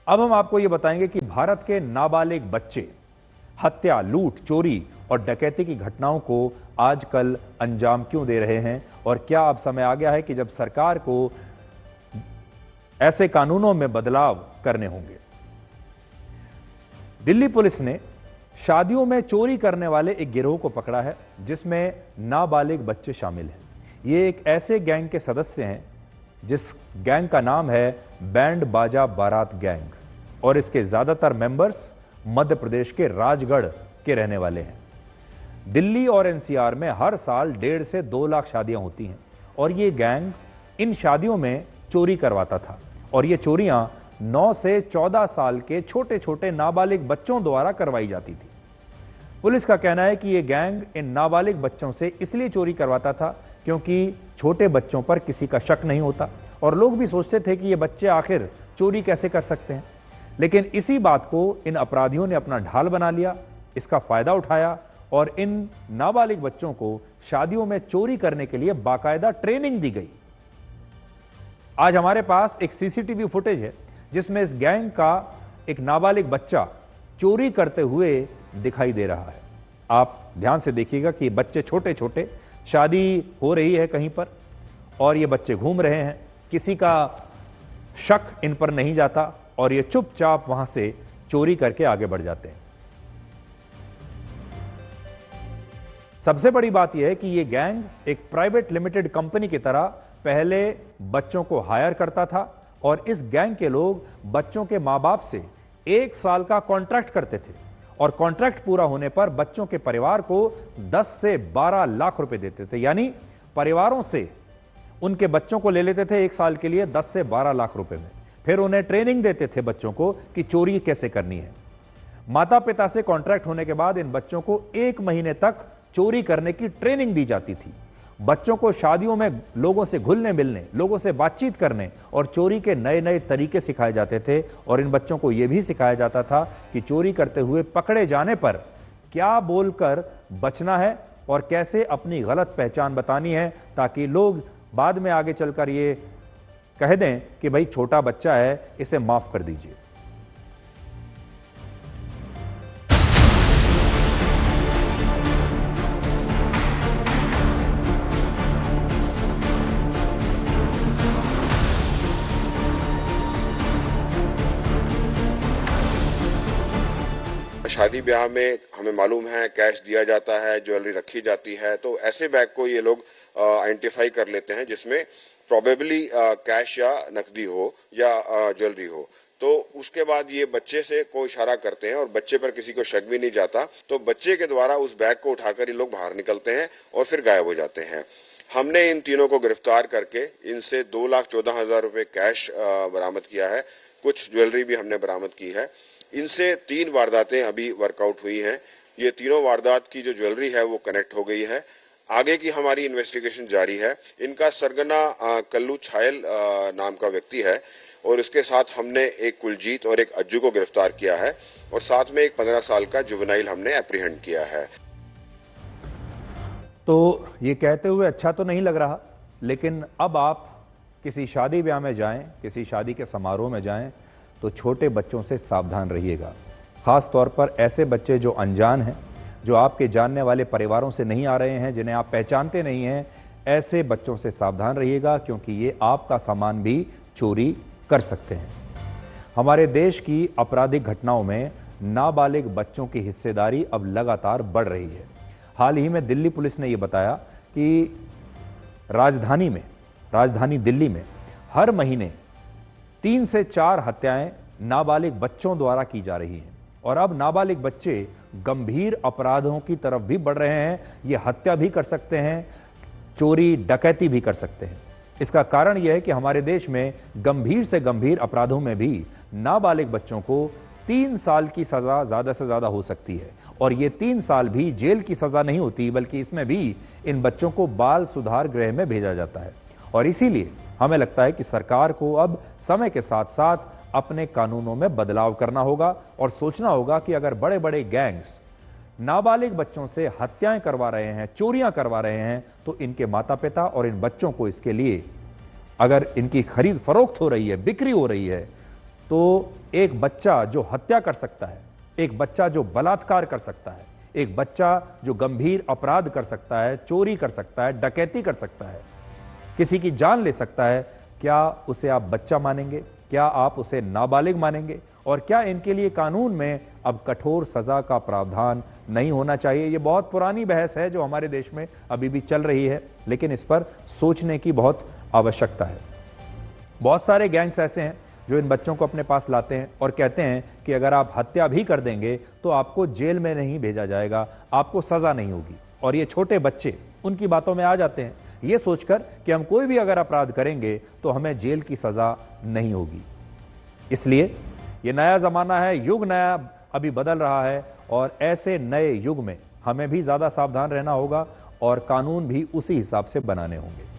अब हम आपको यह बताएंगे कि भारत के नाबालिग बच्चे हत्या, लूट, चोरी और डकैती की घटनाओं को आजकल अंजाम क्यों दे रहे हैं और क्या अब समय आ गया है कि जब सरकार को ऐसे कानूनों में बदलाव करने होंगे। दिल्ली पुलिस ने शादियों में चोरी करने वाले एक गिरोह को पकड़ा है जिसमें नाबालिग बच्चे शामिल हैं। ये एक ऐसे गैंग के सदस्य हैं जिस गैंग का नाम है बैंड बाजा बारात गैंग और इसके ज्यादातर मेंबर्स मध्य प्रदेश के राजगढ़ के रहने वाले हैं। दिल्ली और एनसीआर में हर साल 1.5 से 2 लाख शादियां होती हैं और ये गैंग इन शादियों में चोरी करवाता था और ये चोरियां 9 से 14 साल के छोटे छोटे नाबालिग बच्चों द्वारा करवाई जाती थी। पुलिस का कहना है कि ये गैंग इन नाबालिग बच्चों से इसलिए चोरी करवाता था क्योंकि छोटे बच्चों पर किसी का शक नहीं होता और लोग भी सोचते थे कि ये बच्चे आखिर चोरी कैसे कर सकते हैं। लेकिन इसी बात को इन अपराधियों ने अपना ढाल बना लिया, इसका फायदा उठाया और इन नाबालिग बच्चों को शादियों में चोरी करने के लिए बाकायदा ट्रेनिंग दी गई। आज हमारे पास एक सीसीटीवी फुटेज है जिसमें इस गैंग का एक नाबालिग बच्चा चोरी करते हुए दिखाई दे रहा है। आप ध्यान से देखिएगा कि बच्चे छोटे छोटे, शादी हो रही है कहीं पर और ये बच्चे घूम रहे हैं, किसी का शक इन पर नहीं जाता और ये चुपचाप वहां से चोरी करके आगे बढ़ जाते हैं। सबसे बड़ी बात यह है कि यह गैंग एक प्राइवेट लिमिटेड कंपनी की तरह पहले बच्चों को हायर करता था और इस गैंग के लोग बच्चों के मां बाप से 1 साल का कॉन्ट्रैक्ट करते थे और कॉन्ट्रैक्ट पूरा होने पर बच्चों के परिवार को 10 से 12 लाख रुपए देते थे। यानी परिवारों से उनके बच्चों को ले लेते थे 1 साल के लिए 10 से 12 लाख रुपए में। फिर उन्हें ट्रेनिंग देते थे बच्चों को कि चोरी कैसे करनी है। माता पिता से कॉन्ट्रैक्ट होने के बाद इन बच्चों को 1 महीने तक चोरी करने की ट्रेनिंग दी जाती थी। बच्चों को शादियों में लोगों से घुलने मिलने, लोगों से बातचीत करने और चोरी के नए नए तरीके सिखाए जाते थे और इन बच्चों को यह भी सिखाया जाता था कि चोरी करते हुए पकड़े जाने पर क्या बोलकर बचना है और कैसे अपनी गलत पहचान बतानी है ताकि लोग बाद में आगे चलकर ये कह दें कि भाई छोटा बच्चा है, इसे माफ कर दीजिए। शादी ब्याह में हमें मालूम है कैश दिया जाता है, ज्वेलरी रखी जाती है, तो ऐसे बैग को ये लोग आइडेंटिफाई कर लेते हैं जिसमें प्रोबेबली कैश या नकदी हो या ज्वेलरी हो। तो उसके बाद ये बच्चे से को इशारा करते हैं और बच्चे पर किसी को शक भी नहीं जाता, तो बच्चे के द्वारा उस बैग को उठाकर ये लोग बाहर निकलते हैं और फिर गायब हो जाते हैं। हमने इन तीनों को गिरफ्तार करके इनसे 2,14,000 रुपए कैश बरामद किया है। कुछ ज्वेलरी भी हमने बरामद की है। इनसे 3 वारदातें अभी वर्कआउट हुई हैं। ये तीनों वारदात की जो ज्वेलरी है वो कनेक्ट हो गई है। आगे की हमारी इन्वेस्टिगेशन जारी है। इनका सरगना कल्लू छायल नाम का व्यक्ति है और इसके साथ हमने एक कुलजीत और एक अज्जू को गिरफ्तार किया है और साथ में एक 15 साल का जुवेनाइल हमने एप्रीहेंड किया है। तो ये कहते हुए अच्छा तो नहीं लग रहा, लेकिन अब आप किसी शादी ब्याह में जाएं, किसी शादी के समारोह में जाएं तो छोटे बच्चों से सावधान रहिएगा। खास तौर पर ऐसे बच्चे जो अनजान हैं, जो आपके जानने वाले परिवारों से नहीं आ रहे हैं, जिन्हें आप पहचानते नहीं हैं, ऐसे बच्चों से सावधान रहिएगा क्योंकि ये आपका सामान भी चोरी कर सकते हैं। हमारे देश की आपराधिक घटनाओं में नाबालिग बच्चों की हिस्सेदारी अब लगातार बढ़ रही है। हाल ही में दिल्ली पुलिस ने यह बताया कि राजधानी दिल्ली में हर महीने 3 से 4 हत्याएं नाबालिग बच्चों द्वारा की जा रही हैं और अब नाबालिग बच्चे गंभीर अपराधों की तरफ भी बढ़ रहे हैं। ये हत्या भी कर सकते हैं, चोरी डकैती भी कर सकते हैं। इसका कारण यह है कि हमारे देश में गंभीर से गंभीर अपराधों में भी नाबालिग बच्चों को 3 साल की सजा ज्यादा से ज्यादा हो सकती है और ये 3 साल भी जेल की सजा नहीं होती, बल्कि इसमें भी इन बच्चों को बाल सुधार गृह में भेजा जाता है। और इसीलिए हमें लगता है कि सरकार को अब समय के साथ साथ अपने कानूनों में बदलाव करना होगा और सोचना होगा कि अगर बड़े बड़े गैंग्स नाबालिग बच्चों से हत्याएं करवा रहे हैं, चोरियां करवा रहे हैं, तो इनके माता पिता और इन बच्चों को इसके लिए अगर इनकी खरीद फरोख्त हो रही है, बिक्री हो रही है, तो एक बच्चा जो हत्या कर सकता है, एक बच्चा जो बलात्कार कर सकता है, एक बच्चा जो गंभीर अपराध कर सकता है, चोरी कर सकता है, डकैती कर सकता है, किसी की जान ले सकता है, क्या उसे आप बच्चा मानेंगे? क्या आप उसे नाबालिग मानेंगे? और क्या इनके लिए कानून में अब कठोर सजा का प्रावधान नहीं होना चाहिए? ये बहुत पुरानी बहस है जो हमारे देश में अभी भी चल रही है, लेकिन इस पर सोचने की बहुत आवश्यकता है। बहुत सारे गैंग्स ऐसे हैं जो इन बच्चों को अपने पास लाते हैं और कहते हैं कि अगर आप हत्या भी कर देंगे तो आपको जेल में नहीं भेजा जाएगा, आपको सजा नहीं होगी। और ये छोटे बच्चे उनकी बातों में आ जाते हैं, ये सोचकर कि हम कोई भी अगर अपराध करेंगे तो हमें जेल की सजा नहीं होगी। इसलिए ये नया जमाना है, युग नया अभी बदल रहा है, और ऐसे नए युग में हमें भी ज्यादा सावधान रहना होगा और कानून भी उसी हिसाब से बनाने होंगे।